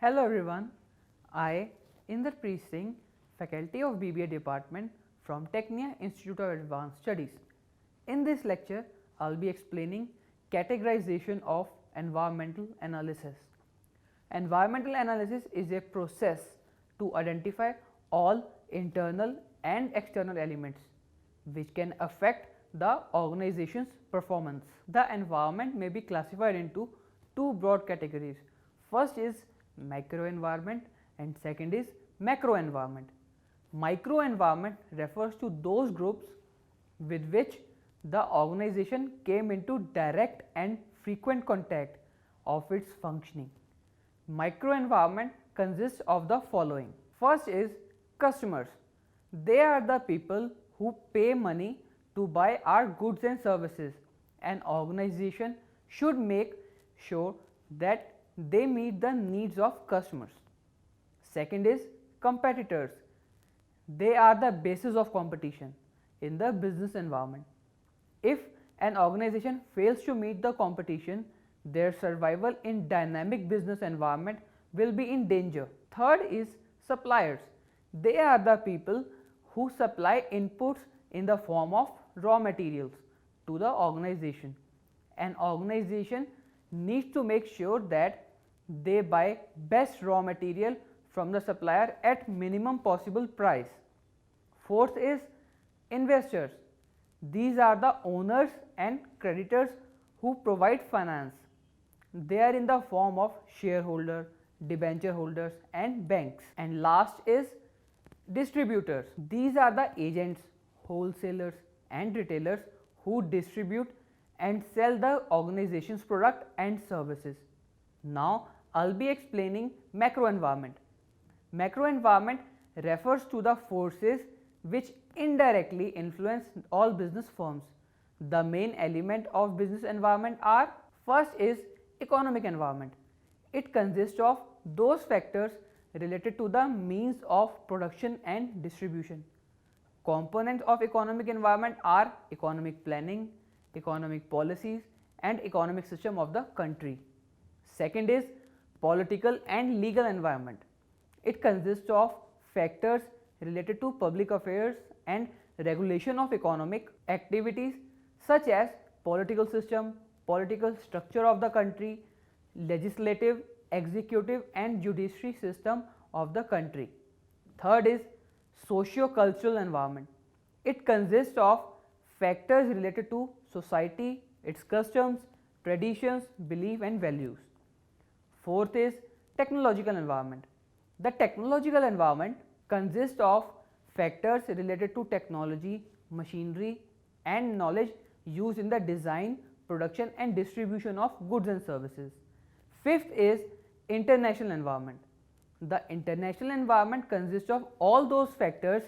Hello everyone, I, Inderpreet Singh, Faculty of BBA Department from Tecnia Institute of Advanced Studies. In this lecture, I will be explaining categorization of environmental analysis. Environmental analysis is a process to identify all internal and external elements which can affect the organization's performance. The environment may be classified into two broad categories. First is micro environment and second is macro environment. Micro environment refers to those groups with which the organization came into direct and frequent contact of its functioning. Micro environment consists of the following. First is customers. They are the people who pay money to buy our goods and services. An organization should make sure that they meet the needs of customers. Second is competitors. They are the basis of competition in the business environment. If an organization fails to meet the competition, their survival in dynamic business environment will be in danger. Third is suppliers. They are the people who supply inputs in the form of raw materials to the organization. An organization needs to make sure that they buy best raw material from the supplier at minimum possible price. Fourth is investors. These are the owners and creditors who provide finance. They are in the form of shareholder, debenture holders and banks. And last is distributors. These are the agents, wholesalers and retailers who distribute and sell the organization's product and services. Now I will be explaining macro environment. Macro environment refers to the forces which indirectly influence all business firms. The main element of business environment are: first is economic environment. It consists of those factors related to the means of production and distribution. Components of economic environment are economic planning, economic policies and economic system of the country. Second is political and legal environment. It consists of factors related to public affairs and regulation of economic activities such as political system, political structure of the country, legislative, executive and judiciary system of the country. Third is socio-cultural environment. It consists of factors related to society, its customs, traditions, belief and values. Fourth is technological environment. The technological environment consists of factors related to technology, machinery and knowledge used in the design, production and distribution of goods and services. Fifth is international environment. The international environment consists of all those factors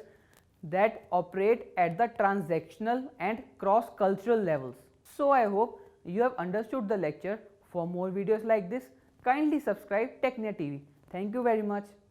that operate at the transactional and cross-cultural levels. So I hope you have understood the lecture. For more videos like this, kindly subscribe Tecnia TV. Thank you very much.